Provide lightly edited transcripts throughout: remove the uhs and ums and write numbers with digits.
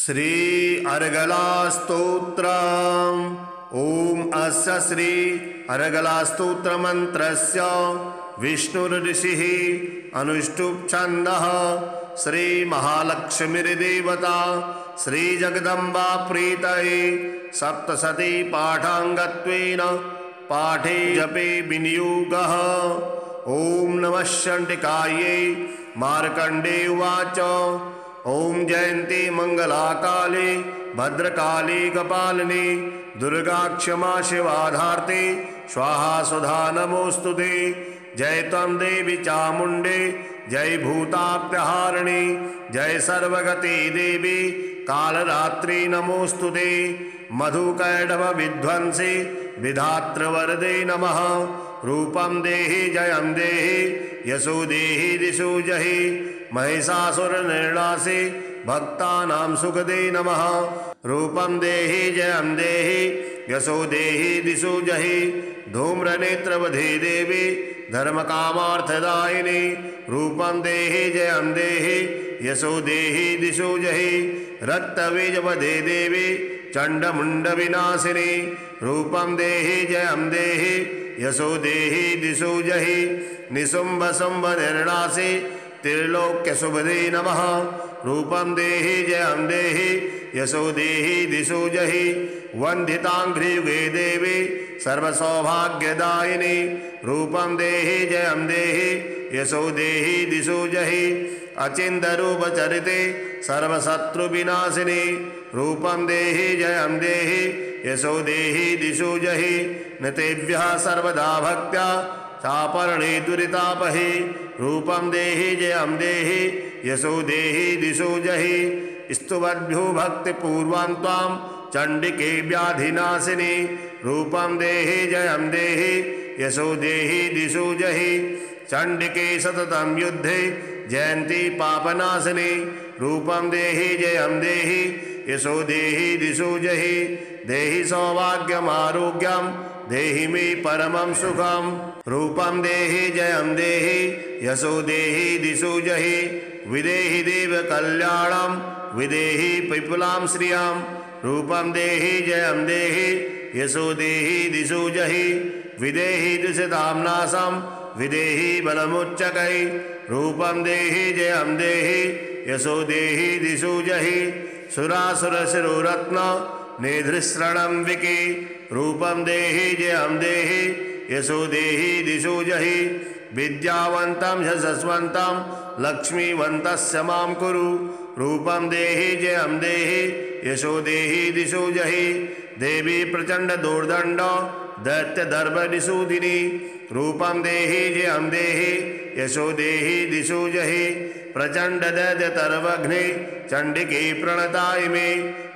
श्री अर्गला स्तोत्रम्। ओम अस्य श्री अर्गला स्तोत्र मंत्रस्य विष्णुर्ऋषिः अनुष्टुप् छन्दः श्री महालक्ष्मीर्देवता श्री जगदम्बा प्रीतये सप्तशती पाठांगत्वेन पाठे जपे विनियोगः। ओम नमः शण्डिकायै। मार्कण्डे उवाच ओम जयन्ती मंगलाकाले भद्रकाली कपालिनी दुर्गा क्षमा शिवाधार्ते स्वाहा सुधा नमोस्तुते। जय त्वं देवी चामुण्डे जय भूताप्यहारिणी जय सर्वगति देवी कालरात्रि नमोस्तुते। मधुकैटभ विध्वंसी विधातृवरदे नमः। रूपं देहि जयं देहि यशो देहि दिशो जहि महिषासुरनिर्णासे भक्तानां सुखदे नमः। रूपं देहि जयं देहि यशो देहि दिशो जहि धूम्रनेत्रवधे देवी धर्मकामार्थदायिनी। रूपं देहि जयं देहि यशो देहि दिशो जहि रक्तबीजवधे देवी चण्डमुण्डविनाशिनी। रूपं देहि जयं देहि यशो देहि दिशो जहि निशुम्भ शुम्भ निर्णासे त्रिलोक्यशुभदे नमः। रूपं देहि जयं देहि यशो देहि दिशो जहि वन्दिताङ्घ्रियुगे देवी सर्वसौभाग्यदायिनी। रूपं देहि जयं देहि यशो देहि दिशो जहि अचिन्त्यरूपचरिते सर्वशत्रुविनाशिनी। रूपं देहि जयं देहि यशो देहि दिशो जहि नतेभ्यः सर्वदा भक्त्या चापरणे दुरितापहि। रूपं देहि जयं देहि यशो देहि दिशो जहि स्तुवद्भ्यो भक्तिपूर्वां त्वां चण्डिके व्याधिनाशिनी। रूपं देहि जयं देहि यशो देहि दिशो जहि चण्डिके सततं युद्धे जयन्ती पापनाशिनी। रूपं देहि जयं देहि यशो देहि दिशो जहि देहि सौभाग्यमारोग्यं देहि मे परमं सुखम्। रूपं देहि जयं देहि यशो देहि दिशो जहि विदेहि देव कल्याणं विदेहि विपुलां श्रियं। रूपं देहि जयं देहि यशो देहि दिशो जहि विदेहि दुषितां नाशं विदेहि बलमुच्चकै। रूपं देहि जयं देहि यशो देहि दिशो जहि सुरासुरशिरोरत्न निधृसृणंविके। रूपं देहि जयं देहि यशो देहि दिशो जहि विद्यावन्तं यशस्वन्तं लक्ष्मीवन्तस्य मां कुरु। रूपं देहि जयं देहि यशो देहि दिशो जहि देवी प्रचण्ड दुर्दण्ड दैत्यदर्भनिषूदिनी। रूपं देहि जयं देहि यशो देहि दिशो जहि प्रचण्ड दैत्यतर्वघ्ने चण्डिके प्रणताय मे।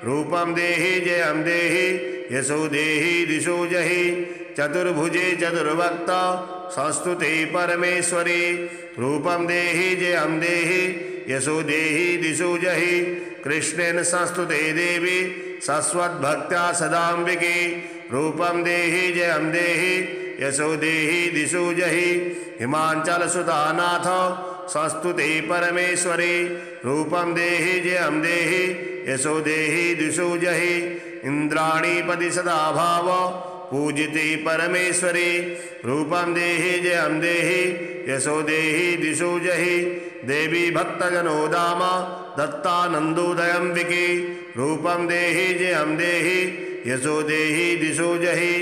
रूपं देहि जयं देहि यशो देहि दिशो जहि चतुर्भुजे चतुर्भक्त संस्तुते परमेश्वरी। रूपं देहि जयं देहि यशो देहि दिशो जहि कृष्णेन संस्तुते देवी शाश्वतभक्त्या सदाम्बिके। रूपं देहि जयं देहि यशो देहि दिशो जहि हिमाचलसुतानाथ संस्तुते परमेश्वरी। रूपं देहि जयं देहि यशो देहि दिशो जहि इंद्राणीपति सदा भाव पूजिते परमेश्वरी। रूपं देहि जयं देहि यशो देहि दिशो जहि देवी भक्तजनोदाम दत्तानन्दोदयंबिके। रूपं देहि जयं देहि यशो देहि दिशो जहि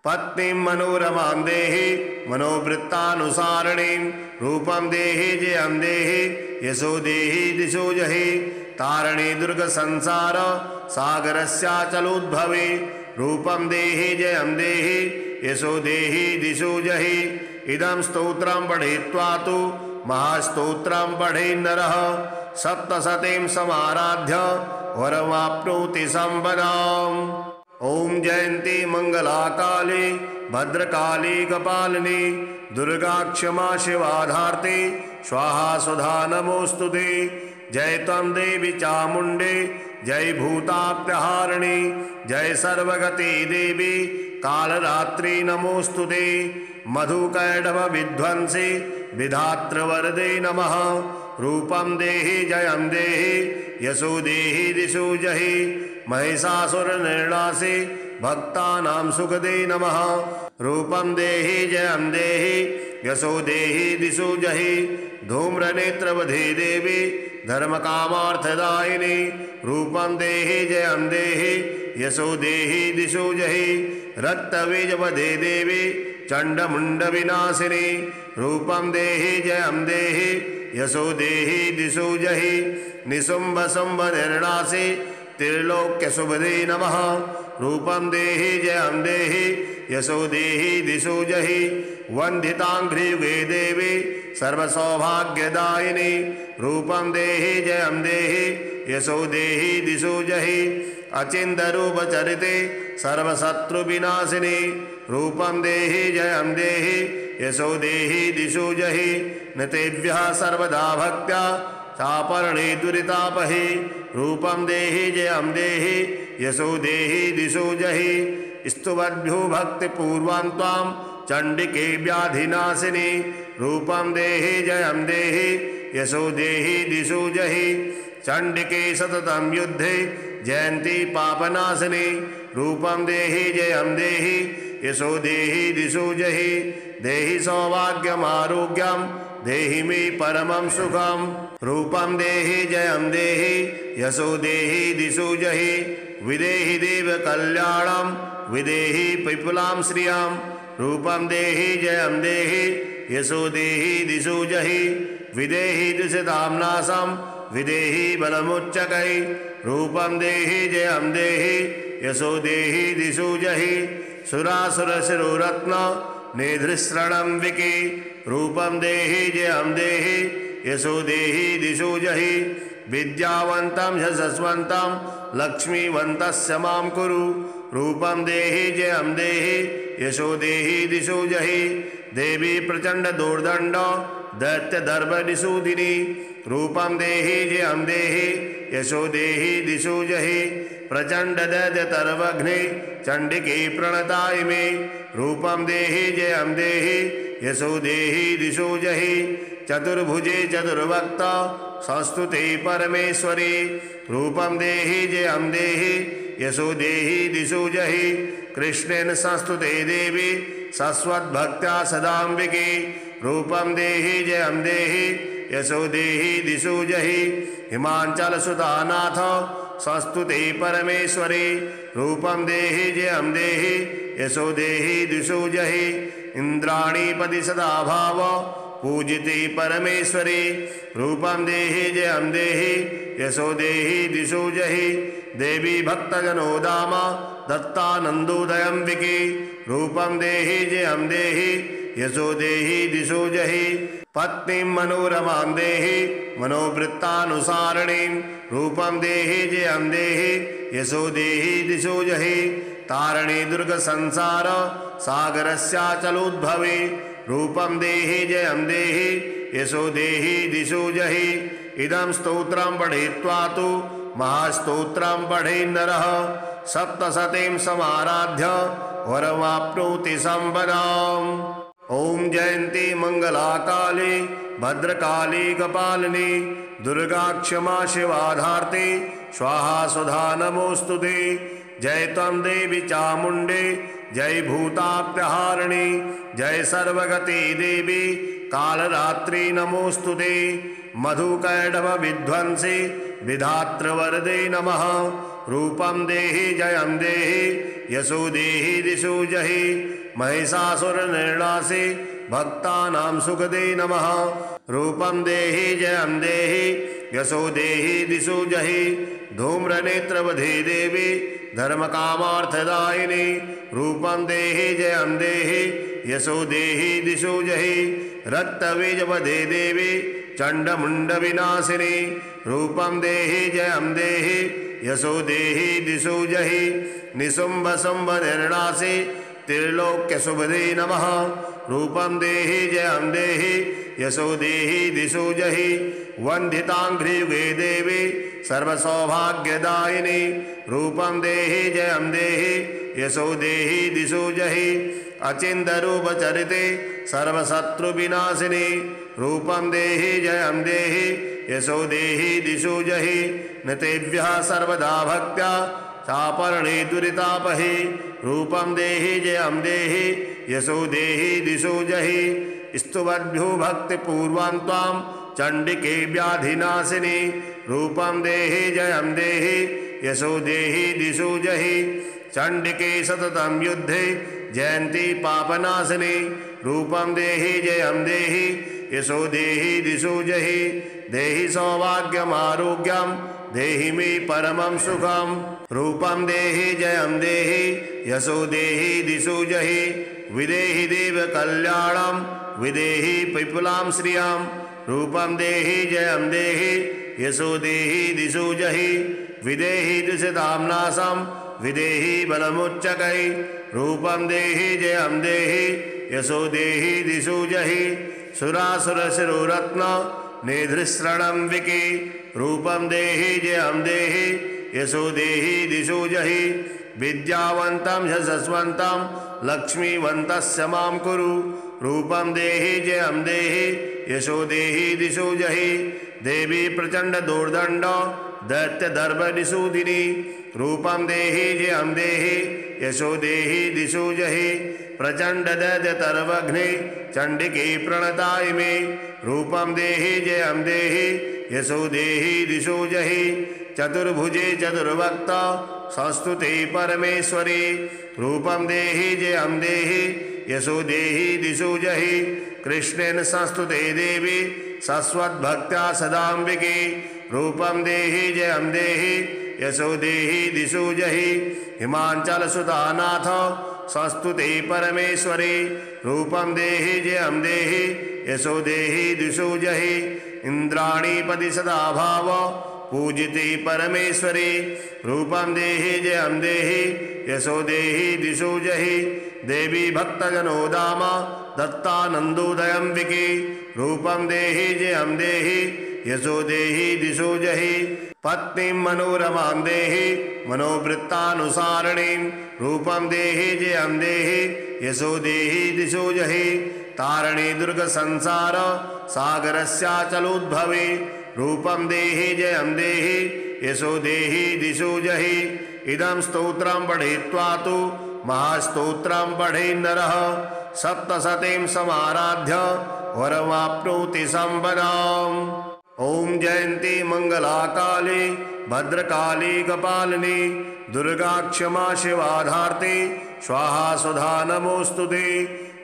पत्नीं मनोरमां देहि मनोवृत्तानुसारिणीं। रूपं देहि जयं देहि यशो देहि दिशो जहि तारिणी दुर्ग संसार सागरस्याचलोद्भवे। रूपं देहि जयं देहि यशो देहि दिशो जहि इदं स्तोत्रं पठित्वा तु महास्तोत्रं पठेन्नरः सप्तशतीं समाराध्य वरमाप्नोति संपदाम्। ओम जयंती मंगलाकाले भद्रकाली कपालिनी दुर्गा क्षमा शिवाधार्ते स्वाहा सुधा नमोस्तुते। जय त्वं देवी चामुण्डे जय भूताप्यहारिणी जय सर्वगति देवी कालरात्रि नमोस्तुते। मधुकैटभ विध्वंसी विधातृवरदे नमः। रूपं देहि जयं देहि यशो देहि दिशो जहि महिषासुरनिर्णासे भक्तानां सुखदे नमः रूपं देहि जयं देहि यशो देहि दिशो जहि धूम्रनेत्रवधे देवी धर्मकामार्थदायिनी रूपं देहि जयं देहि यशो देहि दिशो जहि रक्तबीजवधे देवी चण्डमुण्डविनाशिनी रूपं देहि जयं देहि यशो देहि दिशो जहि निशुम्भशुम्भनिर्णासे त्रिलोक्यशुभदे नमः रूपं देहि जयं देहि यशो देहि दिशो जहि वन्दिताङ्घ्रियुगे देवी सर्वसौभाग्यदायिनी रूपं देहि जयं देहि यशो देहि दिशो जहि अचिन्तरूपचरिते सर्वशत्रुविनाशिनी रूपं देहि जयं देहि यशो देहि दिशो जहि नतेभ्यः सर्वदा भक्त्या चापरणे दुरितापहि रूपं देहि जयं देहि यशो देहि दिशो जहि स्तुवद्भ्यो भक्तिपूर्वां त्वां चण्डिके व्याधिनाशिनी रूपं देहि जयं देहि यशो देहि दिशो जहि चण्डिके सततं युद्धे जयन्ती पापनाशिनी रूपं देहि जयं देहि यशो देहि दिशो जहि देहि सौभाग्यमारोग्यं देहि मे परमं सुखं रूपं देहि जयं देहि यशो देहि दिशो जहि विदेहि देव कल्याणं विदेहि पिपुलां श्रियं रूपं देहि जयं देहि यशो देहि दिशो जहि विदेहि दुषितां नाशं विदेहि बलमुच्चकै रूपं देहि जयं देहि यशो देहि दिशो जहि सुरासुरशिरोरत्न नेधृश्रणं विकी रूपं देहि जयं देहि यशो देहि दिशो जहि विद्यावन्तं यशस्वन्तं लक्ष्मीवन्तस्य मां कुरु रूपं देहि जयं देहि यशो देहि दिशो जहि देवी प्रचण्डदुर्दण्ड दैत्यदर्भनिषूदिनी रूपं देहि जयं देहि यशो देहि दिशो जहि प्रचण्डदैत्यतर्वघ्ने चण्डिके प्रणताय मे रूपं देहि जयं देहि यशो देहि दिशो जहि चतुर्भुजे चतुर्भक्त संस्तुते परमेश्वरी रूपं देहि जयं देहि यशो देहि दिशो जहि कृष्णेन संस्तुते देवी सस्वद्भक्त्या सदाम्बिके रूपं देहि जयं देहि यशो देहि दिशो जहि हिमाचलसुतानाथ संस्तुते परमेश्वरी रूपं देहि जयं देहि यशो देहि दिशो जहि इंद्राणीपति सदा भाव पूजिते परमेश्वरी रूपं देहि जयं देहि यशो देहि दिशो जहि देवी भक्तजनो दाम दत्तानन्दोदयम्बिके रूपं देहि जयं देहि यशो देहि दिशो जहि पत्नीं मनोरमां देहि मनोवृत्तानुसारिणीं रूपं देहि जयं देहि यशो देहि दिशो जहि तारिणी दुर्गसंसार सागरस्याचलोद्भवे रूपं देहि जयं देहि यशो देहि दिशो जहि इदं स्तोत्रं पठित्वा तु महास्तोत्रं पठेन्नरः सप्तशतीं समाराध्य वरमाप्नोति सम्पदाम् ॐ जयन्ती मंगलाकाली भद्रकाली कपालिनी दुर्गा क्षमा शिवाधार्ते स्वाहा सुधा नमोस्तुते जय त्वं देवी चामुण्डे जय भूताप्यहारिणी जय सर्वगति देवी कालरात्रि नमोस्तुते मधुकैटभ विध्वंसी विधातृवरदे नमः रूपं देहि जयं देहि यशो देहि दिशो जहि महिषासुरनिर्णासे भक्तानां सुखदे नमः रूपं देहि जयं देहि यशो देहि दिशो जहि धूम्रनेत्रवधे देवी धर्मकामार्थदायिनी रूपं देहि जयं देहि यशो देहि दिशो जहि रक्तबीजवधे देवी चण्डमुण्डविनाशिनी रूपं देहि जयं देहि यशो देहि दिशो जहि निशुम्भशुम्भनिर्णासे त्रिलोक्यशुभदे नमः रूपं देहि जयं देहि यशो देहि दिशो जहि वन्दिताङ्घ्रियुगे देवी सर्वसौभाग्यदायिनी रूपं देहि जयं देहि यशो देहि दिशो जहि अचिन्त्यरूपचरिते सर्वशत्रुविनाशिनी रूपं देहि जयं देहि यशो देहि दिशो जहि न तेभ्यः सर्वदा भक्त्या चापरणे दुरितापहि रूपं देहि जयं देहि यशो देहि दिशो जहि स्तुवद्भ्यो भक्तिपूर्वां त्वां चण्डिके व्याधिनाशिनी रूपं देहि जयं देहि यशो देहि दिशो जहि चण्डिके सततं युद्धे जयन्ती पापनाशिनी रूपं देहि जयं देहि यशो देहि दिशो जहि देहि सौभाग्यमारोग्यं देहि मे परमं सुखं रूपं देहि जयं देहि यशो देहि दिशो जहि विदेहि देव कल्याणं विदेहि पिपुलां श्रियं रूपं देहि जयं देहि यशो देहि दिशो जहि विदेहि दुषितां नाशं विदेहि बलमुच्चकै रूपं देहि जयं देहि यशो देहि दिशो जहि सुरासुरशिरोरत्न निधृसृणं विकी रूपं देहि जयं देहि यशो देहि दिशो जहि विद्यावन्तं यशस्वन्तं लक्ष्मीवन्तस्य मां कुरु रूपं देहि जयं देहि यशो देहि दिशो जहि देवी प्रचण्ड दुर्दण्ड दैत्यदर्भनिषूदिनी रूपं देहि जयं देहि यशो देहि दिशो जहि प्रचण्ड दैत्यतर्वघ्ने चण्डिके प्रणताय मे रूपं देहि जयं देहि यशो देहि दिशो जहि चतुर्भुजे चतुर्भक्त संस्तुते परमेश्वरी रूपं देहि जयं देहि यशो देहि दिशो जहि कृष्णेन संस्तुते देवी सस्वद्भक्त्या सदाम्बिके रूपं देहि जयं देहि यशो देहि दिशो जहि हिमाचलसुतानाथ संस्तुते परमेश्वरी रूपं देहि जयं देहि यशो देहि दिशो जहि इंद्राणीपति सदा भाव पूजिते परमेश्वरी रूपं देहि जयं देहि यशो देहि दिशो जहि देवी भक्तजनोदाम दत्तानन्दोदयम्बिके रूपं देहि जयं देहि यशो देहि दिशो जहि पत्नीं मनोरमां देहि मनोवृत्तानुसारिणीं रूपं देहि जयं देहि यशो देहि दिशो जहि तारिणी दुर्गसंसार सागरस्याचलोद्भवे रूपं देहि जयं देहि यशो देहि दिशो जहि इदं स्तोत्रं पठित्वा तु महास्तोत्रं पठेन्नरः सप्तशतीं समाराध्य वरमाप्नोति सम्पदाम् ॐ जयन्ती मङ्गलाकाली भद्रकाली कपालिनी दुर्गा क्षमा शिवाधार्ते स्वाहा सुधा नमोऽस्तुते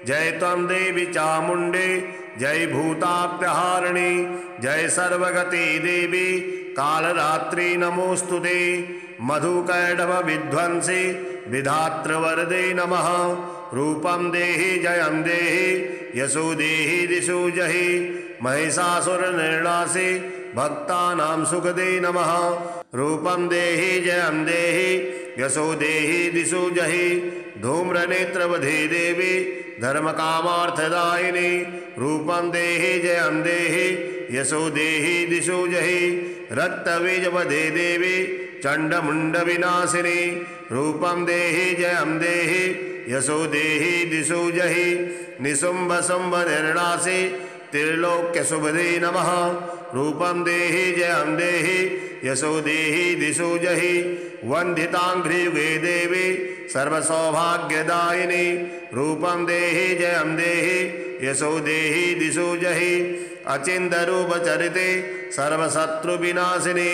जय त्वं देवी चामुण्डे जय भूताप्यहारिणी जय सर्वगति देवी कालरात्रि नमोऽस्तुते मधुकैटभ विध्वंसी विधातृवरदे नमः रूपं देहि जयं देहि यशो देहि दिशो जहि महिषासुरनिर्णासे भक्तानां सुखदे नमः रूपं देहि जयं देहि यशो देहि दिशो जहि धूम्रनेत्रवधे देवी धर्मकामार्थदायिनी रूपं देहि जयं देहि यशो देहि दिशो जहि रक्तबीजवधे देवी चण्डमुण्डविनाशिनी रूपं देहि जयं देहि यशो देहि दिशो जहि निशुम्भशुम्भनिर्णासे त्रिलोक्यशुभदे नमः रूपं देहि जयं देहि यशो देहि दिशो जहि वन्दिताङ्घ्रियुगे देवी सर्वसौभाग्यदायिनी रूपं देहि जयं देहि यशो देहि दिशो जहि अचिन्त्यरूपचरिते सर्वशत्रुविनाशिनी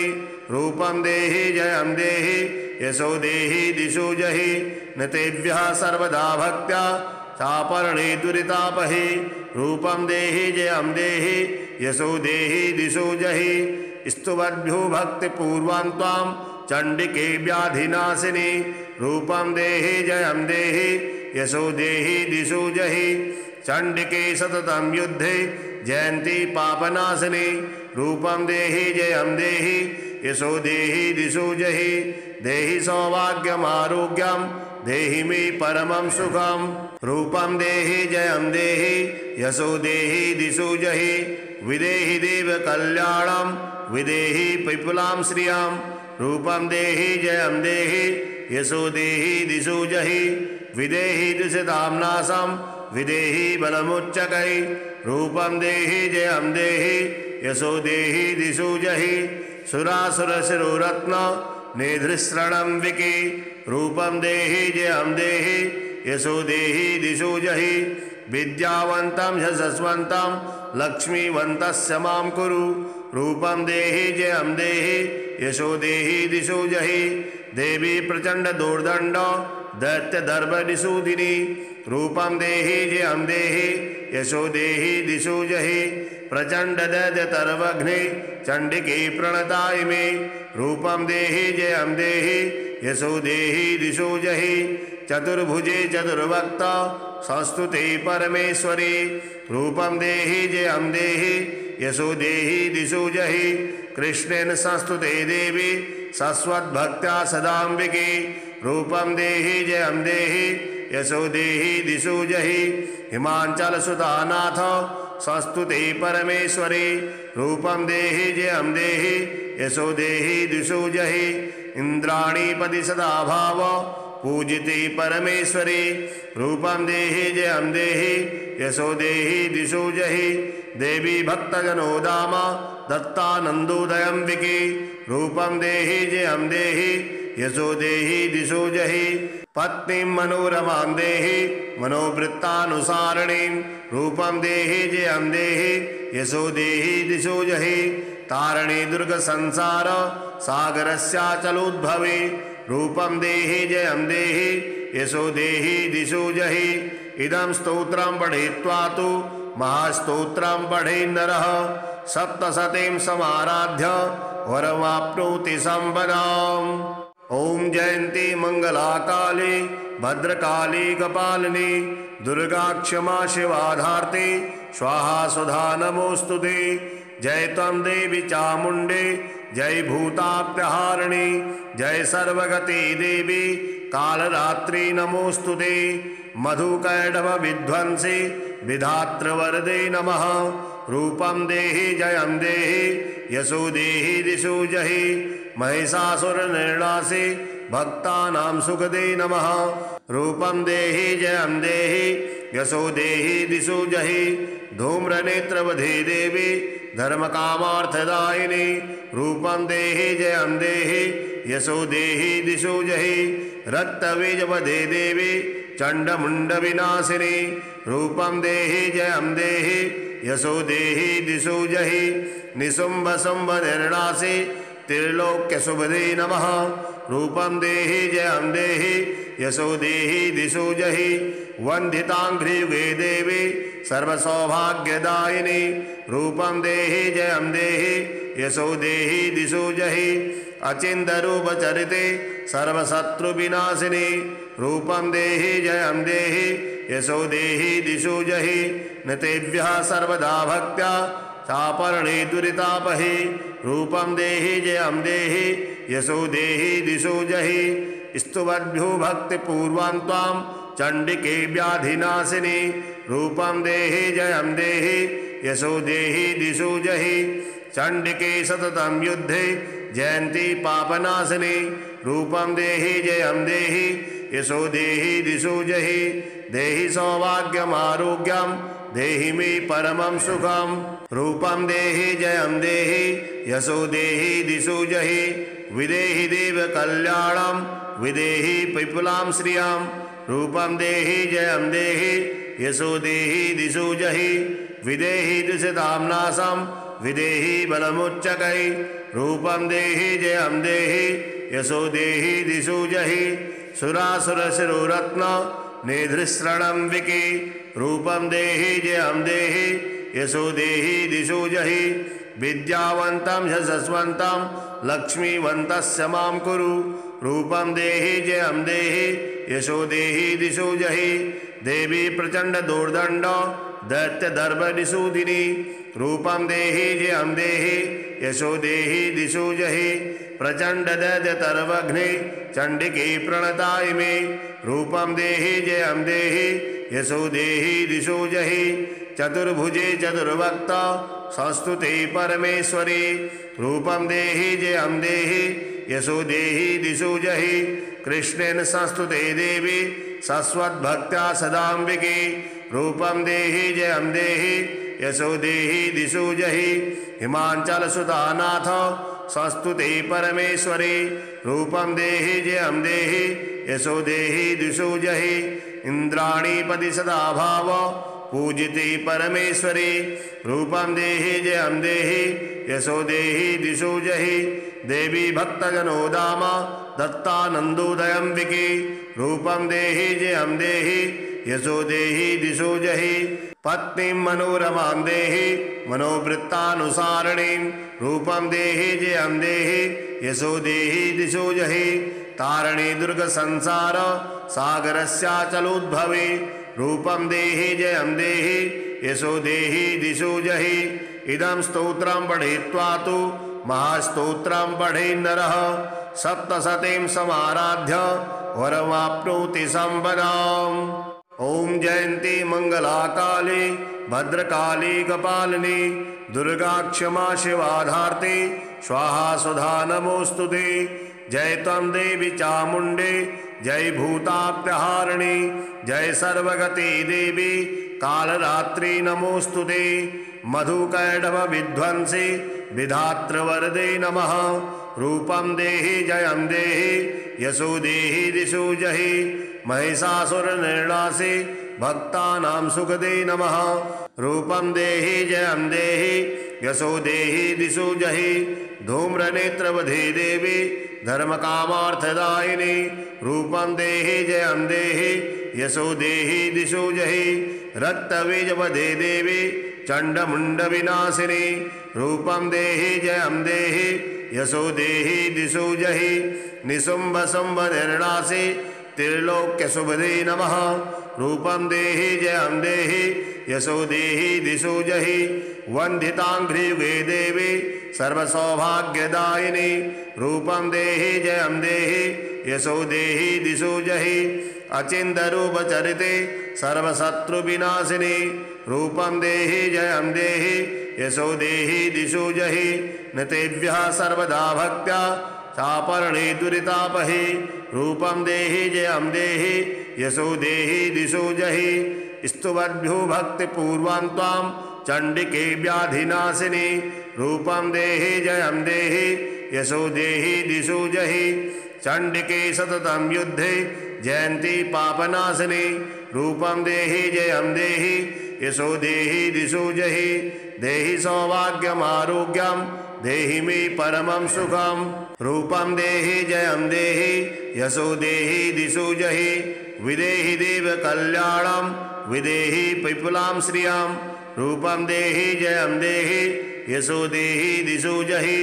रूपं देहि जयं देहि यशो देहि दिशो जहि न तेभ्यः सर्वदा भक्त्या चापरणे दुरितापहि रूपं देहि जयं देहि यशो देहि दिशो जहि स्तुवद्भ्यो भक्तिपूर्वां त्वां चण्डिके व्याधिनाशिनी रूपं देहि जयं देहि यशो देहि दिशो जहि चण्डिके सततं युद्धे जयन्ती पापनाशिनी रूपं देहि जयं देहि यशो देहि दिशो जहि देहि सौभाग्यमारोग्यं देहि मे परमं सुखं रूपं देहि जयं देहि यशो देहि दिशो जहि विदेहि देव कल्याणं विदेहि पिपुलां श्रियां रूपं देहि जयं देहि यशो देहि दिशो जहि विदेहि दुषितां नाशं विदेहि बलमुच्चकै रूपं देहि जयं देहि यशो देहि दिशो जहि सुरासुरशिरोरत्न निधृसृणं विकी रूपं देहि जयं देहि यशो देहि दिशो जहि विद्यावन्तं यशस्वन्तं लक्ष्मीवन्तस्य मां कुरु रूपं देहि जयं देहि यशो देहि दिशो जहि देवी प्रचंड दुर्दंड दैत्य दर्भनिषूदिनी रूपं देहि जयं देहि यशो देहि दिशो जहि प्रचंड दैत्य तर्वघ्ने चंडिके प्रणताय मे रूपं देहि जयं देहि यशो देहि दिशो जहि चतुर्भुजे चतुर्भक्त संस्तुते परमेश्वरी रूपं देहि जयं देहि यशो देहि दिशो जहि कृष्णेन संस्तुते देवी सस्वद्भक्त्या सदाम्बिके रूपं देहि जयं देहि यशो देहि दिशो जहि हिमाचलसुतानाथ संस्तुते परमेश्वरी रूपं देहि जयं देहि यशो देहि दिशो जहि इंद्राणीपति सदा भाव पूजिते परमेश्वरी रूपं देहि जयं देहि यशो देहि दिशो जहि देवी भक्तजनोदाम दत्तानन्दोदयं विकी रूपं देहि जयं देहि यशो देहि दिशो जहि पत्नीं मनोरमां देहि मनोवृत्तानुसारिणीं रूपं देहि जयं देहि यशो देहि दिशो जहि तारिणी दुर्ग संसार सागरस्याचलोद्भवे रूपं देहि जयं देहि यशो देहि दिशो जहि इदं स्तोत्रं पठित्वा तु महास्तोत्रं पठे नरः सप्तशतीं समाराध्य वरमाप्नोति संपदाम्। ओम जयंती मंगला काली भद्रकाली कपालिनी दुर्गा क्षमा शिवाधार्ते स्वाहा सुधा नमोस्तुते। जय त्वं देवी चामुंडे जय भूताप्यहारिणी जय सर्वगति देवी कालरात्रि नमोस्तुते। मधुकैटभ विध्वंसी विधातृवरदे नमः रूपं देहि जयं देहि यशो देहि दिशो जहि महिषासुरनिर्णासे भक्तानां सुखदे नमः रूपं देहि जयं देहि यशो देहि दिशो जहि धूम्रनेत्रवधे देवी धर्मकामार्थदायिनी रूपं देहि जयं देहि यशो देहि दिशो जहि रक्तबीजवधे देवी चण्डमुण्डविनाशिनी रूपं देहि जयं देहि यशो देहि दिशो जहि निशुम्भशुम्भनिर्णासे त्रिलोक्यशुभदे नमः रूपं देहि जयं देहि यशो देहि दिशो जहि वन्दिताङ्घ्रियुगे देवी सर्वसौभाग्यदायिनी रूपं देहि जयं देहि यशो देहि दिशो जहि अचिन्त्यरूपचरिते सर्वशत्रुविनाशिनी रूपं देहि जयं देहि यशो देहि दिशो जहि नतेभ्यः सर्वदा भक्त्या चापरणे दुरितापहि रूपं देहि जयं देहि यशो देहि दिशो जहि स्तुवद्भ्यो भक्तिपूर्वां त्वां चण्डिके व्याधिनाशिनी रूपं देहि जयं देहि यशो देहि दिशो जहि चण्डिके सततं युद्धे जयन्ती पापनाशिनी रूपं देहि जयं देहि यशो देहि दिशो जहि देहि सौभाग्यमारोग्यं देहि मे परमं सुखं रूपं देहि जयं देहि यशो देहि दिशो जहि विदेहि देव कल्याणं विदेहि पिपुलां श्रियां रूपं देहि जयं देहि यशो देहि दिशो जहि विदेहि दुषितां नाशं विदेहि बलमुच्चकै रूपं देहि जयं देहि यशो देहि दिशो जहि सुरासुरशिरोरत्न निधृसृणं विकी रूपं देहि जयं देहि यशो देहि दिशो जहि विद्यावन्तं यशस्वन्तं लक्ष्मीवन्तस्य मां कुरु रूपं देहि जयं देहि यशो देहि दिशो जहि देवी प्रचंड दुर्दंड दैत्य दर्भनिषूदिनी रूपं देहि जयं देहि यशो देहि दिशो जहि प्रचंड दैत्य तर्वघ्ने चंडिके प्रणताय मे रूपं देहि जयं देहि यशो देहि दिशो जहि चतुर्भुजे चतुर्भक्त संस्तुते परमेश्वरी रूपं देहि जयं देहि यशो देहि दिशो जहि कृष्णेन संस्तुते देवी सस्वद्भक्त्या सदाम्बिके रूपं देहि जयं देहि यशो देहि दिशो जहि हिमाचलसुतानाथ संस्तुते परमेश्वरी रूपं देहि जयं देहि यशो देहि दिशो जहि इंद्राणीपति सदा भाव पूजिते परमेश्वरी रूपं देहि जयं देहि यशो देहि दिशो जहि देवी भक्तजनो दाम दत्तानन्दोदयम्बिके रूपं देहि जयं देहि यशो देहि दिशो जहि पत्नीं मनोरमां देहि मनोवृत्तानुसारिणीं रूपं देहि जयं देहि यशो देहि दिशो जहि तारिणी दुर्गसंसार सागरस्याचलोद्भवे रूपं देहि जयं देहि यशो देहि दिशो जहि इदं स्तोत्रं पठित्वा तु महास्तोत्रं पठे नरः सप्तशतीं समाराध्य वरमाप्नोति संपदाम्। ॐ जयन्ती मंगला काली भद्रकाली कपालिनी दुर्गा क्षमा शिवाधार्ते स्वाहा सुधा नमोस्तुते। जय त्वं देवी चामुण्डे जय भूताप्यहारिणी जय सर्वगति देवी कालरात्रि नमोस्तुते। मधुकैटभ विध्वंसी विधातृवरदे नमः रूपं देहि जयं देहि यशो देहि दिशो जहि महिषासुरनिर्णासे भक्तानां सुखदे नमः रूपं देहि जयं देहि यशो देहि दिशो जहि धूम्रनेत्रवधे देवी धर्मकामार्थदायिनी रूपं देहि जयं देहि यशो देहि दिशो जहि रक्तबीजवधे देवी चण्डमुण्डविनाशिनी रूपं देहि जयं देहि यशो देहि दिशो जहि निशुम्भशुम्भनिर्णासे त्रिलोक्यशुभदे नमः रूपं देहि जयं देहि यशो देहि दिशो जहि वन्दिताङ्घ्रियुगे देवी सर्वसौभाग्यदायिनी रूपं देहि जयं देहि यशो देहि दिशो जहि अचिन्त्यरूपचरिते सर्वशत्रुविनाशिनी रूपं देहि जयं देहि यशो देहि दिशो जहि नतेभ्यः सर्वदा भक्त्या चापरणे दुरितापहि रूपं देहि जयं देहि यशो देहि दिशो जहि स्तुवद्भ्यो भक्तिपूर्वां त्वां चण्डिके व्याधिनाशिनी रूपं देहि जयं देहि यशो देहि दिशो जहि चण्डिके सततं युद्धे जयन्ती पापनाशिनी रूपं देहि जयं देहि यशो देहि दिशो जहि देहि सौभाग्यमारोग्यं देहि मे परमं सुखं रूपं देहि जयं देहि यशो देहि दिशो जहि विदेहि देव कल्याणं विदेहि विपुलां श्रियं रूपं देहि जयं देहि यशो देहि दिशो जहि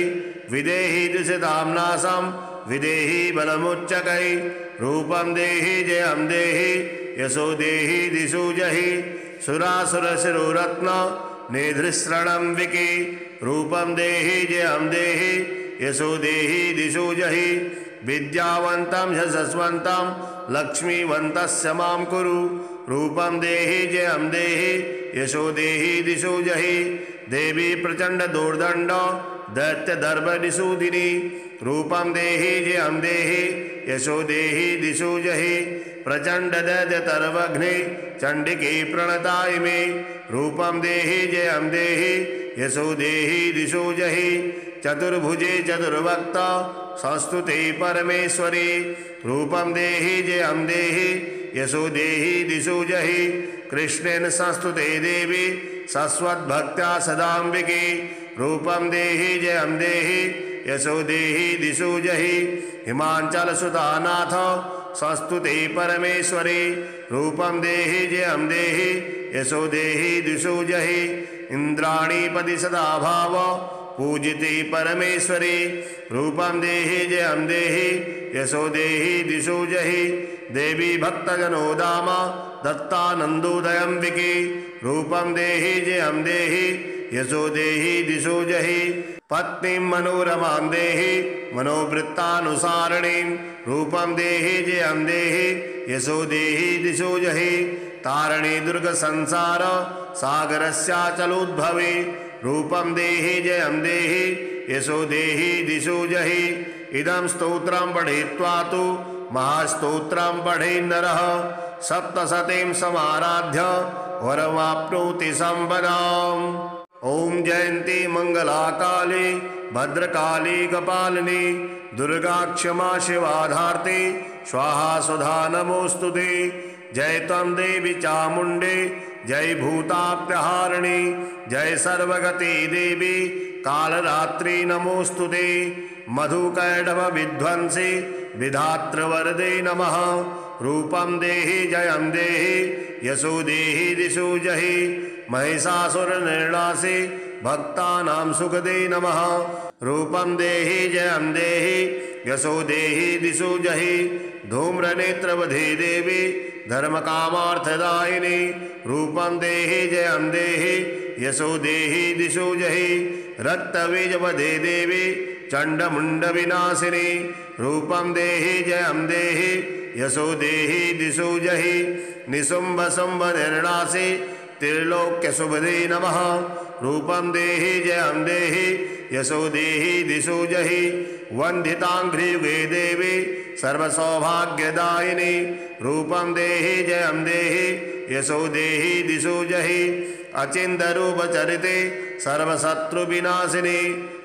विदेहि दुषितां नाशं विदेहि बलमुच्चकै रूपं देहि जयं देहि यशो देहि दिशो जहि सुरासुरशिरोरत्न निधृसृणम्बिके रूपं देहि जयं देहि यशो देहि दिशो जहि विद्यावन्तं यशस्वन्तं लक्ष्मीवन्तस्य मां कुरु रूपं देहि जयं देहि यशो देहि दिशो जहि देवी प्रचण्ड दुर्दण्ड दैत्यदर्भनिषूदिनी रूपं देहि जयं देहि यशो देहि दिशो जहि प्रचण्ड दैत्यतर्वघ्ने चण्डिके प्रणतायिमे रूपं देहि जयं देहि यशो देहि दिशो जहि चतुर्भुजे चतुर्वक्त संस्तुते परमेश्वरी रूपं देहि जयं देहि यशो देहि दिशो जहि कृष्णेन संस्तुते देवी सस्वद्भक्त्या सदाम्बिके रूपं देहि जयं देहि यशो देहि दिशो जहि हिमाचलसुतानाथ संस्तुते परमेश्वरी रूपं देहि जयं देहि यशो देहि दिशो जहि इंद्राणीपति सदा भाव पूजिते परमेश्वरी रूपं देहि जयं देहि यशो देहि दिशो जहि देवी भक्तजनो दाम दत्तानन्दोदयम्बिके रूपं देहि जयं देहि यशो देहि दिशो जहि पत्नीं मनोरमां देहि मनोवृत्तानुसारिणीं रूपं देहि जयं देहि यशो देहि दिशो जहि तारिणी दुर्गसंसार सागरस्याचलोद्भवे रूपं देहि जयं देहि यशो देहि दिशो जहि इदं स्तोत्रं पठित्वा तु महास्तोत्रं पठेन् नरः सप्तशतीं समाराध्य वरमाप्नोति संपदाम्। ओम जयंती मंगला काली भद्रकाली कपालिनी दुर्गा क्षमा शिवाधार्ते स्वाहा सुधा नमोस्तुते। जय त्वं देवी चामुंडे जय भूताप्यहारिणी जय सर्वगति देवी कालरात्रि नमोस्तुते। मधुकैटभ विध्वंसी विधातृवरदे नमः। रूपं देहि जयं देहि यशो देहि दिशो जहि महिषासुर निर्णासे भक्तानां सुखदे नमः। रूपं देहि जयं देहि यशो देहि दिशो जहि धूम्रनेत्रवधे देवी धर्मकामार्थदायिनी। रूपं देहि जयं देहि यशो देहि दिशो जहि रक्तबीजवधे देवी चण्डमुण्डविनाशिनी। रूपं देहि जयं देहि यशो देहि दिशो जहि निशुम्भ शुम्भ निर्णासे त्रिलोक्य शुभदे नमः। रूपं देहि जयं देहि यशो देहि दिशो जहि वन्दिताङ्घ्रियुगे देवी सर्वसौभाग्यदायिनी। रूपं देहि जयं देहि यशो देहि दिशो जहि अचिन्त्यरूपचरिते सर्वशत्रुविनाशिनी।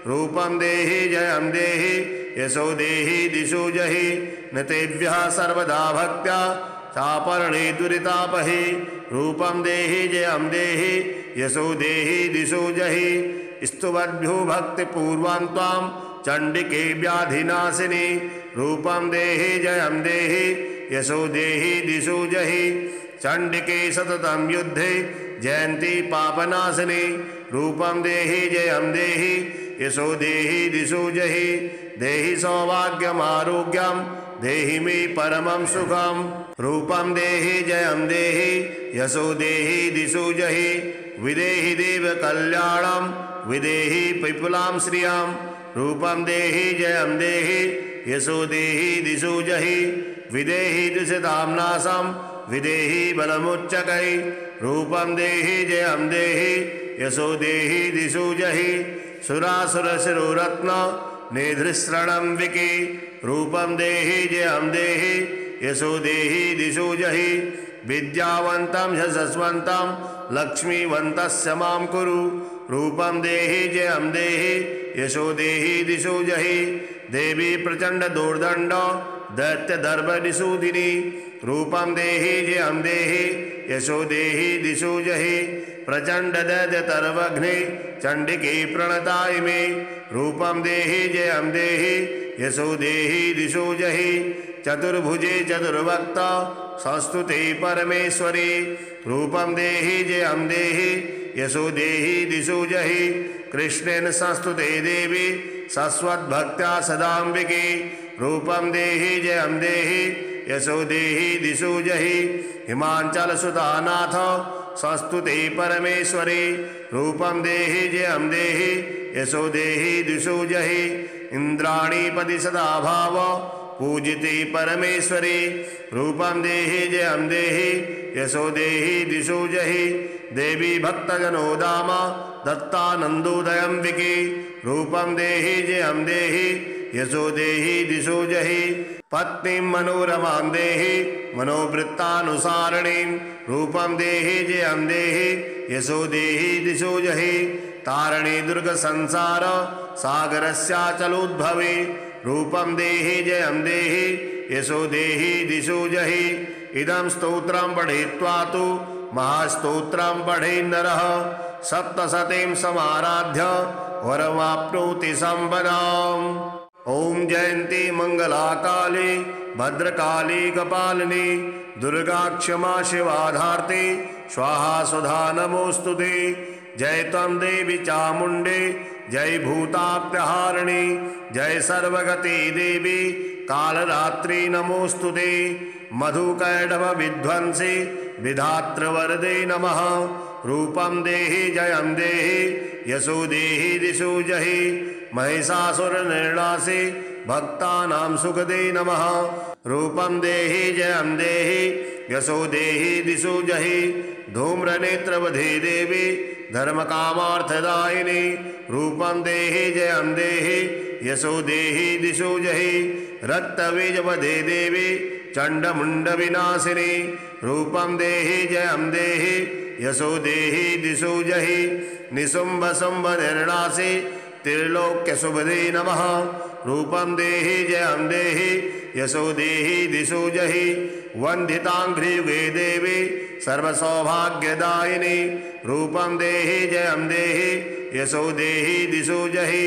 रूपं देहि जयं देहि यशो देहि दिशो जहि नतेभ्यः सर्वदा भक्त्या चापरणे दुरितापहे। रूपं देहि जयं देहि यशो देहि दिशो जहि स्तुवद्भ्यो भक्तिपूर्वं त्वां चण्डिके व्याधिनाशिनी। रूपं देहि जयं देहि यशो देहि दिशो जहि चण्डिके सततं युद्धे जयन्ती पापनाशिनी। रूपं देहि जयं देहि यशो देहि दिशो जहि देहि सौभाग्यमारोग्यं देहि मे परमं सुखम्। रूपं देहि जयं देहि यशो देहि दिशो जहि विदेहि देव कल्याणं विदेहि विपुलां श्रियं। रूपं देहि जयं देहि यशो देहि दिशो जहि विदेहि दुषितां नाशं विदेहि बलमुच्चकै। रूपं देहि जयं देहि यशो देहि दिशो जहि सुरासुरशिरोरत्न निधृसृणं विके। रूपं देहि जयं देहि यशो देहि दिशो जहि विद्यावन्तं यशस्वन्तं लक्ष्मीवन्तस्य मां कुरु। रूपं देहि जयं देहि यशो देहि दिशो जहि देवी प्रचण्ड दुर्दण्ड दैत्यदर्भनिषूदिनी। रूपं देहि जयं देहि यशो देहि दिशो जहि प्रचण्ड दैत्यतर्वघ्ने चण्डिके प्रणताय मे। रूपं देहि जयं देहि यशो देहि दिशो जहि चतुर्भुजे चतुर्भक्त संस्तुते परमेश्वरी। रूपं देहि जयं देहि यशो देहि दिशो जहि कृष्णेन संस्तुते देवी शश्वद्भक्त्या सदाम्बिके। रूपं देहि जयं देहि यशो देहि दिशो जहि हिमाचलसुतानाथ संस्तुते परमेश्वरी। रूपं देहि जयं देहि यशो देहि दिशो जहि इंद्राणीपति सदा भाव पूजिते परमेश्वरी। रूपं देहि जयं देहि यशो देहि दिशो जहि देवी भक्तजनो दाम दत्तानन्दोदयम्बिके। रूपं देहि जयं देहि यशो देहि दिशो जहि पत्नीं मनोरमां देहि मनोवृत्तानुसारिणीं। रूपं देहि जयं देहि यशो देहि दिशो जहि तारिणी दुर्ग संसार सागरस्याचलोद्भवे। रूपं देहि जयं देहि यशो देहि दिशो जहि इदं स्तोत्रं पठित्वा तु महास्तोत्रं पठेन् नरः सप्तशतीं समाराध्य वरमाप्नोति संपदाम्। ओम जयंती मंगला काली भद्रकाली कपालिनी दुर्गा क्षमा शिवाधार्ते स्वाहा सुधा नमोस्तुते। जय त्वं देवी चामुंडे जय भूताप्यहारिणी जय सर्वगति देवी कालरात्रि नमोस्तुते। मधुकैटभ विध्वंसी विधातृवरदे नमः। रूपं देहि जयं देहि यशो देहि दिशो जहि महिषासुर निर्णासे भक्तानां सुखदे नमः। रूपं देहि जयं देहि यशो देहि दिशो जहि धूम्रनेत्रवधे देवी धर्मकामार्थदायिनी रूपं देहि जयं देहि यशो देहि दिशो जहि रक्तबीजवधे देवी चण्डमुण्डविनाशिनी रूपं देहि जयं देहि यशो देहि दिशो जहि निशुम्भशुम्भनिर्णासि त्रिलोक्यशुभदे नमः रूपं देहि जयं देहि यशो देहि दिशो जहि वन्दिताङ्घ्रियुगे देवी सर्वसौभाग्यदायिनी रूपं देहि जयं देहि यशो देहि दिशो जहि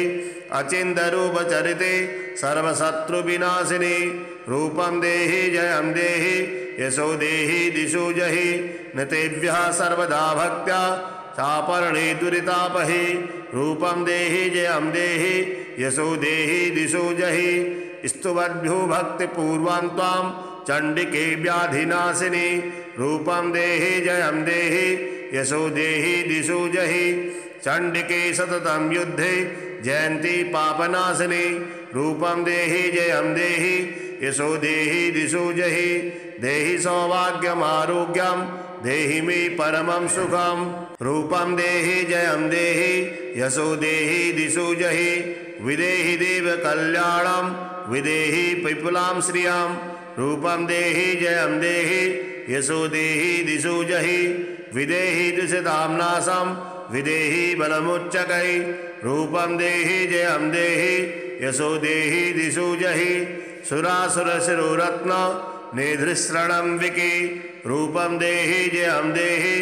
अचिन्तरूपचरिते सर्वशत्रुविनाशिनी रूपं देहि जयं देहि यशो देहि दिशो जहि नतेभ्यः सर्वदा भक्त्या चापरणे दुरितापहि रूपं देहि जयं देहि यशो देहि दिशो जहि स्तुवद्भ्यो भक्तिपूर्वां त्वां चण्डिके व्याधिनाशिनी रूपं देहि जयं देहि यशो देहि दिशो जहि चण्डिके सततं युद्धे जयन्ती पापनाशिनी रूपं देहि जयं देहि यशो देहि दिशो जहि देहि सौभाग्यमारोग्यं देहि मे परमं सुखं रूपं देहि जयं देहि यशो देहि दिशो जहि विदेहि देव कल्याणं विदेहि पिपुलां श्रियं रूपं देहि जयं देहि यशो देहि दिशो जहि विदेहि दुषितां नाशं विदेहि बलमुच्चकै रूपं देहि जयं देहि यशो देहि दिशो जहि सुरासुरशिरोरत्न निधृसृणं विकी रूपं देहि जयं देहि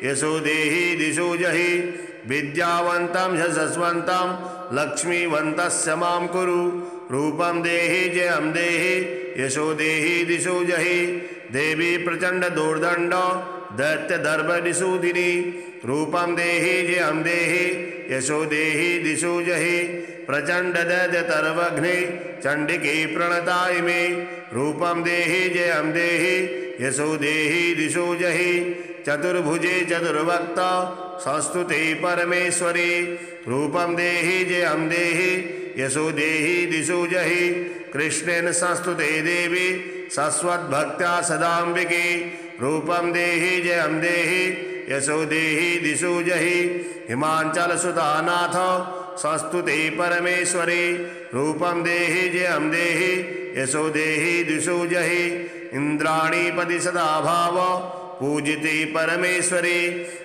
यशो देहि दिशो जहि विद्यावन्तं यशस्वन्तं लक्ष्मीवन्तस्य मां कुरु रूपं देहि जयं देहि यशो देहि दिशो जहि देवी प्रचण्डदुर्दण्ड दैत्यदर्भनिषूदिनी रूपं देहि जयं देहि यशो देहि दिशो जहि प्रचण्डदैत्यतर्वघ्ने चण्डिके प्रणताय मे रूपं देहि जयं देहि यशो देहि दिशो जहि चतुर्भुजे चतुर्भक्त संस्तुते परमेश्वरी रूपं देहि जयं देहि यशो देहि दिशो जहि कृष्णेन संस्तुते देवी शाश्वतभक्त्या सदाम्बिके रूपं देहि जयं देहि यशो देहि दिशो जहि हिमाचलसुतानाथ संस्तुते परमेश्वरी रूपं देहि जयं देहि यशो देहि दिशो जहि इन्द्राणीपति सदा भाव पूजिते परमेश्वरी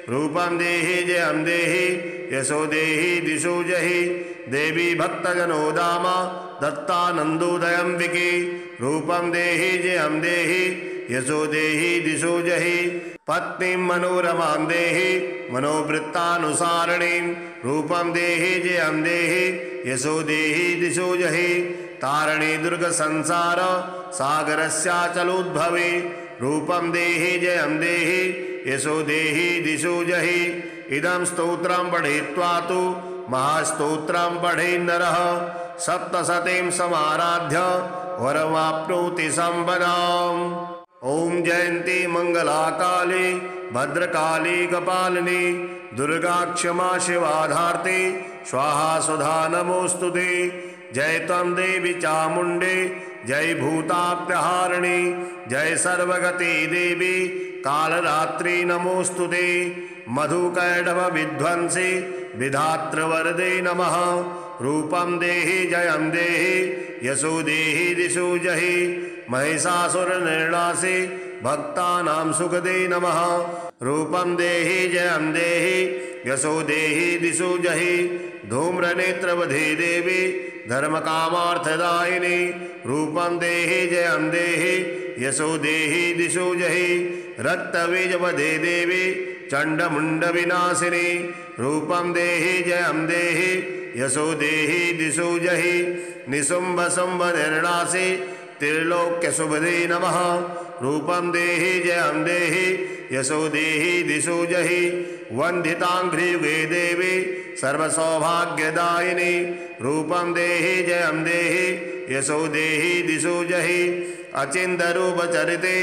रूपं देहि जयं देहि यशो देहि दिशो जहि देवी भक्तजनोदाम दत्तानन्दोदयम्बिके रूपं देहि जयं देहि यशो देहि दिशो जहि पत्नीं मनोरमां देहि मनोवृत्तानुसारिणीं रूपं देहि जयं देहि यशो देहि दिशो जहि तारिणी दुर्गसंसार सागरस्याचलोद्भवे रूपं देहि जयं देहि यशो देहि दिशो जहि इदं स्तोत्रं पठित्वा तु महास्तोत्रं पठेन्नरः सप्तशतीं समाराध्य वरमाप्नोति सम्पदाम् ॐ जयन्ती मङ्गलाकाली भद्रकाली कपालिनी दुर्गा क्षमा शिवाधार्ते स्वाहा सुधा नमोऽस्तुते जय त्वं देवी चामुण्डे जय भूताप्यहारिणी जय सर्वगति देवी कालरात्रि नमोऽस्तुते मधुकैटभविध्वंसी विधातृवरदे नमः रूपं देहि जयं देहि यशो देहि दिशो जहि महिषासुरनिर्णासि भक्तानां सुखदे नमः रूपं देहि जयं देहि यशो देहि दिशो जहि धूम्रनेत्रवधे देवी धर्मकामार्थदायिनी रूपं देहि जयं देहि यशो देहि दिशो जहि रक्तबीजवधे देवी चण्डमुण्डविनाशिनी रूपं देहि जयं देहि यशो देहि दिशो जहि निशुम्भशुम्भनिर्णासि त्रिलोक्यशुभदे नमः रूपं देहि जयं देहि यशो देहि दिशो जहि वन्दिताङ्घ्रियुगे देवी सर्वसौभाग्यदायिनी रूपं देहि जयं देहि यशो देहि दिशो जहि अचिन्तरूपचरिते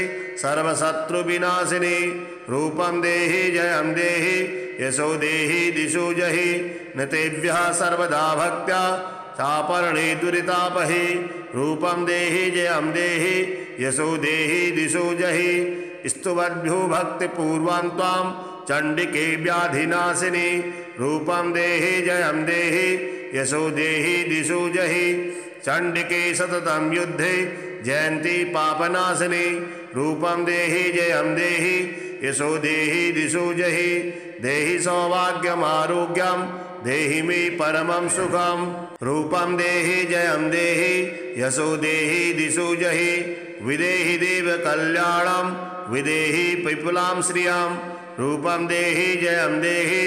सर्वशत्रुविनाशिनी रूपं देहि जयं देहि यशो देहि दिशो जहि नतेभ्यः सर्वदा भक्त्या चापरणे दुरितापहि रूपं देहि जयं देहि यशो देहि दिशो जहि स्तुवद्भ्यो भक्तिपूर्वां त्वां चण्डिके व्याधिनाशिनी रूपं देहि जयं देहि यशो देहि दिशो जहि चण्डिके सततं युद्धे जयन्ती पापनाशिनी रूपं देहि जयं देहि यशो देहि दिशो जहि देहि सौभाग्यमारोग्यं देहि मे परमं सुखं रूपं देहि जयं देहि यशो देहि दिशो जहि विदेहि देव कल्याणं विदेहि विपुलां श्रियं रूपं देहि जयं देहि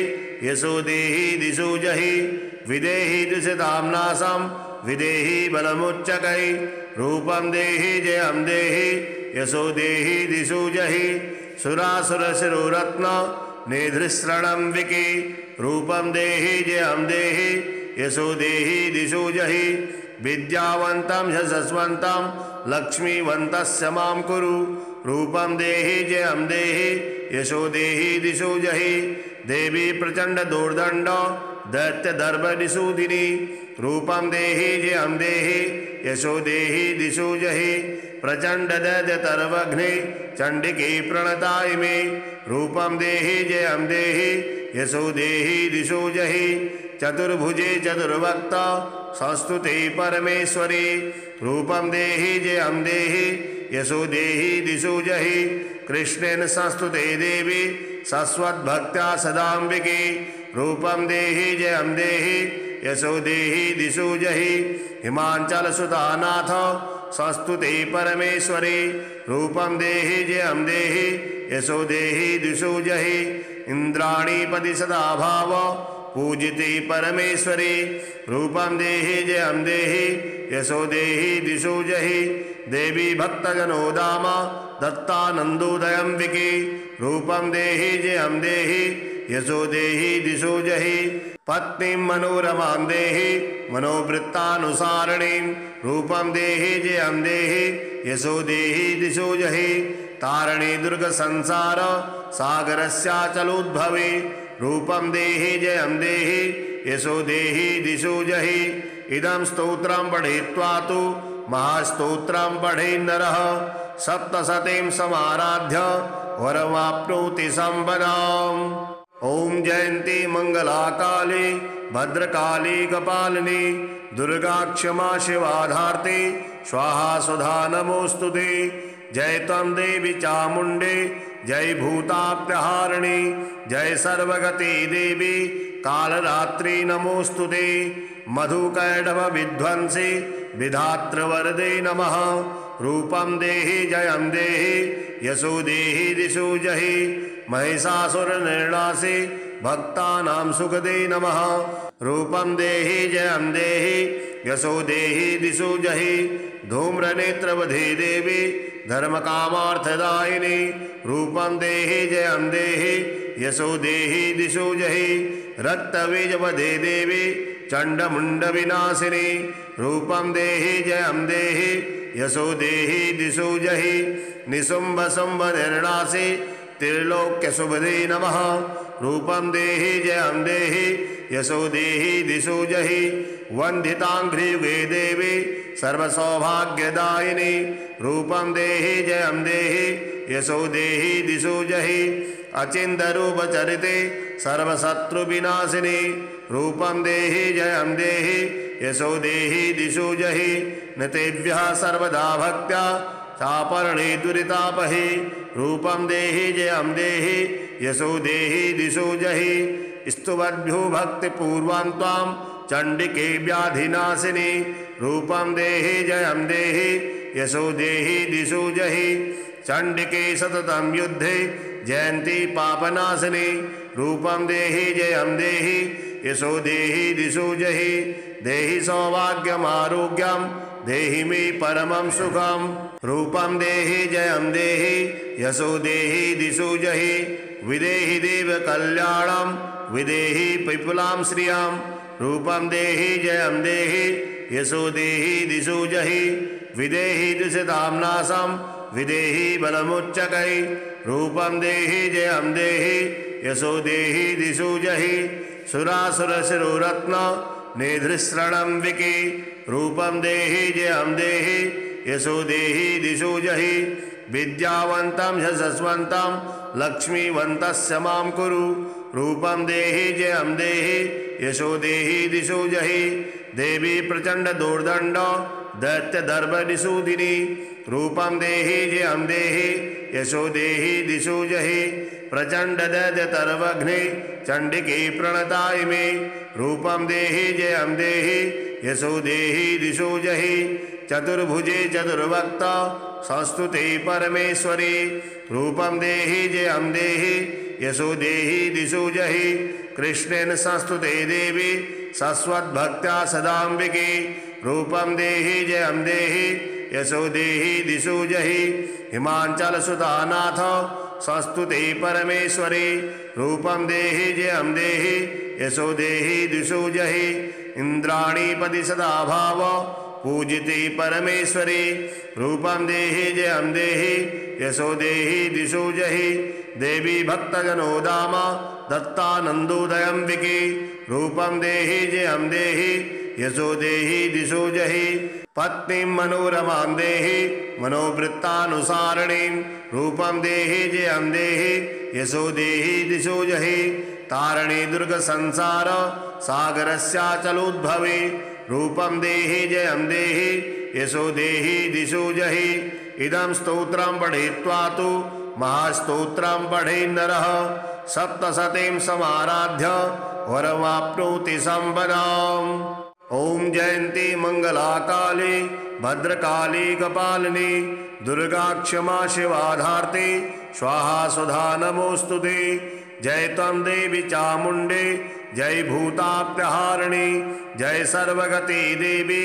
यशो देहि दिशो जहि विदेहि दुषितां नाशं विदेहि बलमुच्चकै रूपं देहि जयं देहि यशो देहि दिशो जहि सुरासुरशिरोरत्न निधृसृणं विकी रूपं देहि जयं देहि यशो देहि दिशो जहि विद्यावन्तं यशस्वन्तं लक्ष्मीवन्तस्य मां कुरु रूपं देहि जयं देहि यशो देहि दिशो जहि देवी प्रचण्ड दुर्दण्ड दैत्यदर्भनिषूदिनी रूपं देहि जयं देहि यशो देहि दिशो जहि प्रचण्ड दैत्यतर्वघ्ने चण्डिके प्रणताय मे रूपं देहि जयं देहि यशो देहि दिशो जहि चतुर्भुजे चतुर्वक्त संस्तुते परमेश्वरी रूपं देहि जयं देहि यशो देहि दिशो जहि कृष्णेन संस्तुते देवी सस्वद्भक्त्या सदाम्बिके रूपं देहि जयं देहि यशो देहि दिशो जहि हिमाचलसुतानाथ संस्तुते परमेश्वरी रूपं देहि जयं देहि यशो देहि दिशो जहि इंद्राणीपति सदा भाव पूजिते परमेश्वरी रूपं देहि जयं देहि यशो देहि दिशो जहि देवी भक्तजनोदाम दत्तानन्दोदयंबिके रूपं देहि जयं देहि यशो देहि दिशो जहि पत्नीं मनोरमां देहि मनोवृत्तानुसारिणीं रूपं देहि जयं देहि यशो देहि दिशो जहि तारिणी दुर्ग संसार सागरस्याचलोद्भवे रूपं देहि जयं देहि यशो देहि दिशो जहि इदं स्तोत्रं पठित्वा तु महास्तोत्रं पठेन् नरः सप्तशतीं समाराध्य वरमाप्नोति संपदाम् ॐ जयन्ती मंगलाकाली भद्रकाली कपालिनी दुर्गा क्षमा शिवाधार्ते स्वाहा सुधा नमोस्तुते जय त्वं देवी चामुण्डे जय भूताप्यहारिणी जय सर्वगति देवी कालरात्रि नमोस्तुते मधुकैटभ विध्वंसी विधातृवरदे नमः रूपं देहि जयं देहि यशो देहि दिशो जहि महिषासुरनिर्णासे भक्तानां सुखदे नमः रूपं देहि जयं देहि यशो देहि दिशो जहि धूम्रनेत्रवधे देवी धर्मकामार्थदायिनी रूपं देहि जयं देहि यशो देहि दिशो जहि रक्तबीजवधे देवी चण्डमुण्डविनाशिनी रूपं देहि जयं देहि यशो देहि दिशो जहि निशुम्भशुम्भनिर्णासे त्रिलोक्यशुभदे नमः रूपं देहि जयं देहि यशो देहि दिशो जहि वन्दिताङ्घ्रियुगे देवी सर्वसौभाग्यदायिनी रूपं देहि जयं देहि यशो देहि दिशो जहि अचिन्तरूपचरिते सर्वशत्रुविनाशिनी रूपं देहि जयं देहि यशो देहि दिशो जहि नतेभ्यः सर्वदा भक्त्या चापरणे दुरितापहि रूपं देहि जयं देहि यशो देहि दिशो जहि स्तुवद्भ्यो भक्तिपूर्वां त्वां चण्डिके व्याधिनाशिनी रूपं देहि जयं देहि यशो देहि दिशो जहि चण्डिके सततं युद्धे जयन्ती पापनाशिनी रूपं देहि जयं देहि यशो देहि दिशो जहि देहि सौभाग्यमारोग्यं देहि मे परमं सुखं रूपं देहि जयं देहि यशो देहि दिशो जहि विदेहि देव कल्याणं विदेहि विपुलां श्रियं रूपं देहि जयं देहि यशो देहि दिशो जहि विदेहि दुषितां नाशं विदेहि बलमुच्चकै रूपं देहि जयं देहि यशो देहि दिशो जहि सुरासुरशिरोरत्न निधृसृणं विकी रूपं देहि जयं देहि यशो देहि दिशो जहि विद्यावन्तं यशस्वन्तं लक्ष्मीवन्तस्य मां कुरु रूपं देहि जयं देहि यशो देहि दिशो जहि देवी प्रचंड दुर्दंड दैत्य दर्भनिसूदिनी रूपं देहि जयं देहि यशो देहि दिशो जहि प्रचंड दैत्य तरवघ्ने चंडिके प्रणताय मे रूपं देहि जयं देहि यशो देहि दिशो जहि चतुर्भुजे चतुर्वक्त संस्तुते परमेश्वरी रूपं देहि जयं देहि यशो देहि दिशो जहि कृष्णेन संस्तुते देवी सस्वद्भक्त्या सदाम्बिके रूपं देहि जयं देहि यशो देहि दिशो जहि हिमाचलसुतानाथ संस्तुते परमेश्वरी रूपं देहि जयं देहि यशो देहि दिशो जहि इंद्राणीपति सदा भाव पूजिते परमेश्वरी रूपं देहि जयं देहि यशो देहि दिशो जहि देवी भक्तजनोदाम दत्तानन्दोदयंबिके रूपं देहि जयं देहि यशो देहि दिशो जहि पत्नीं मनोरमां देहि मनोवृत्तानुसारिणीं रूपं देहि जयं देहि यशो देहि दिशो जहि तारिणी दुर्ग संसार सागरस्याचलोद्भवे रूपं देहि जयं देहि यशो देहि दिशो जहि इदं स्तोत्रं पठित्वा तु महास्तोत्रं पठेन् नरः सप्तशतीं समाराध्य वरमाप्नोति संपदाम्। ओम जयंती मंगला काली भद्रकाली कपालिनी दुर्गा क्षमा शिवाधार्ते स्वाहा सुधा नमोस्तुते जय त्वं देवी चामुंडे जय भूताप्यहारिणी जय सर्वगति देवी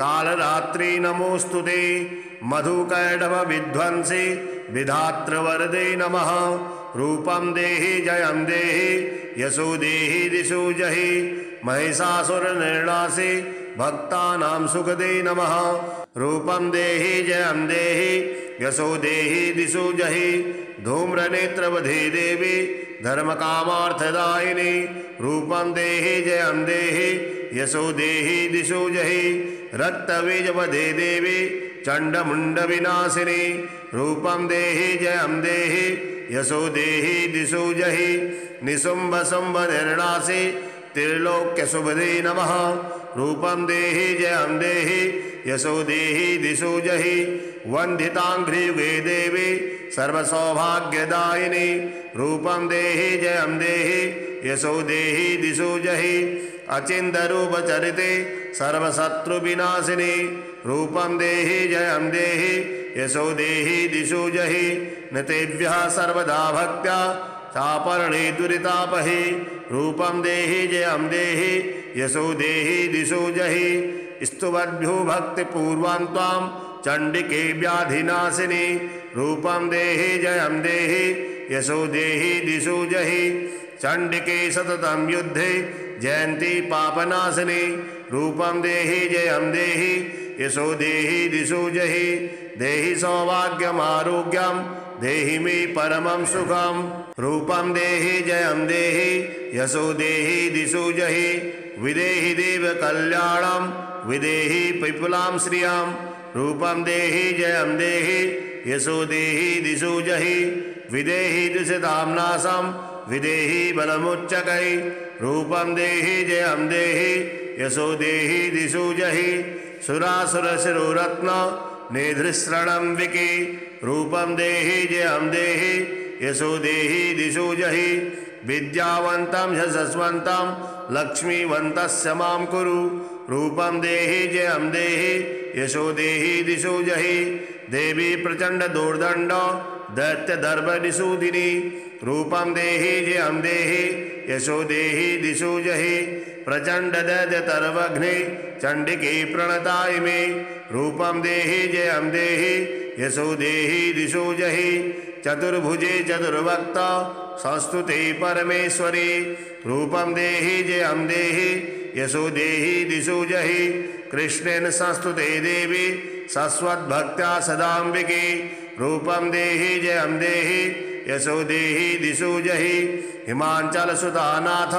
कालरात्रि नमोस्तुते मधुकैटभ विध्वंसी विधातृवरदे नमः रूपं देहि जयं देहि यशो देहि दिशो जहि महिषासुरनिर्णासे भक्तानां सुखदे नमः रूपं देहि जयं देहि यशो देहि दिशो जहि धूम्रनेत्रवधे देवी धर्मकामार्थदायिनी रूपं देहि जयं देहि यशो देहि दिशो जहि रक्तबीजवधे देवी चण्डमुण्डविनाशिनी रूपं देहि जयं देहि यशो देहि दिशो जहि निशुम्भशुम्भनिर्णासे त्रिलोक्यशुभदे नमः रूपं देहि जयं देहि यशो देहि दिशो जहि वन्दिताङ्घ्रियुगे देवी सर्वसौभाग्यदायिनी रूपं देहि जयं देहि यशो देहि दिशो जहि अचिन्त्यरूपचरिते सर्वशत्रुविनाशिनी रूपं देहि जयं देहि यशो देहि दिशो जहि नतेभ्यः सर्वदा भक्त्या चापरणे दुरितापहि रूपं देहि जयं देहि यशो देहि दिशो जहि स्तुवद्भ्यो भक्तिपूर्वां त्वां चण्डिके व्याधिनाशिनी रूपं देहि जयं देहि यशो देहि दिशो जहि चण्डिके सततं युद्धे जयन्ती पापनाशिनी रूपं देहि जयं देहि यशो देहि दिशो जहि देहि सौभाग्यमारोग्यं देहि मे परमं सुखं रूपं देहि जयं देहि यशो देहि दिशो जहि विदेहि देव कल्याणं विदेहि पिपुलां श्रियं रूपं देहि जयं देहि यशो देहि दिशो जहि विदेहि दुषितां नाशं विदेहि बलमुच्चकै रूपं देहि जयं देहि यशो देहि दिशो जहि सुरासुरशिरोरत्न निधृसृणंबिके रूपं देहि जयं देहि यशो देहि दिशो जहि विद्यावन्तं यशस्वन्तं लक्ष्मीवन्तस्य मां कुरु रूपं देहि जयं देहि यशो देहि दिशो जहि देवी प्रचंड दुर्दंड दैत्य दर्भनिसूदिनी रूपं देहि जयं देहि यशो देहि दिशो जहि प्रचंड दैत्य तरवघ्ने चंडिके प्रणताय मे रूपं देहि जयं देहि यशो देहि दिशो जहि चतुर्भुजे चतुर्वक्त संस्तुते परमेश्वरी रूपं देहि जयं देहि यशो देहि दिशो जहि कृष्णेन संस्तुते देवी सस्वद्भक्त्या सदाम्बिके रूपं देहि जयं देहि यशो देहि दिशो जहि हिमाचलसुतानाथ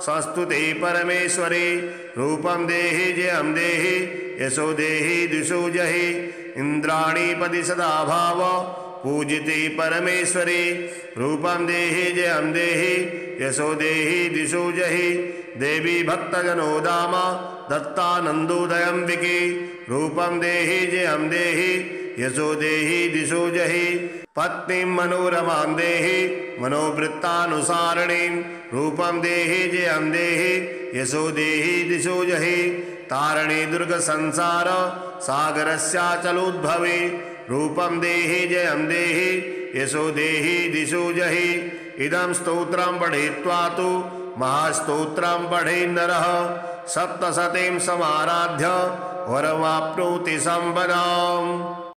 संस्तुते परमेश्वरी रूपं देहि जयं देहि यशो देहि दिशो जहि इंद्राणीपति सदा भाव पूजिते परमेश्वरी रूपं देहि जयं देहि यशो देहि दिशो जहि देवी भक्तजनो दाम दत्तानन्दोदयंबिके रूपं देहि जयं देहि यशो देहि दिशो जहि पत्नीं मनोरमां देहि मनोवृत्तानुसारिणीं रूपं देहि जयं देहि यशो देहि दिशो जहि तारिणी दुर्ग संसार सागरस्याचलोद्भवे रूपं देहि जयं देहि यशो देहि दिशो जहि इदं स्तोत्रं पठित्वा तु महास्तोत्रं पठे नरः सप्तशतीं समाराध्य वरमाप्नोति संपदाम्।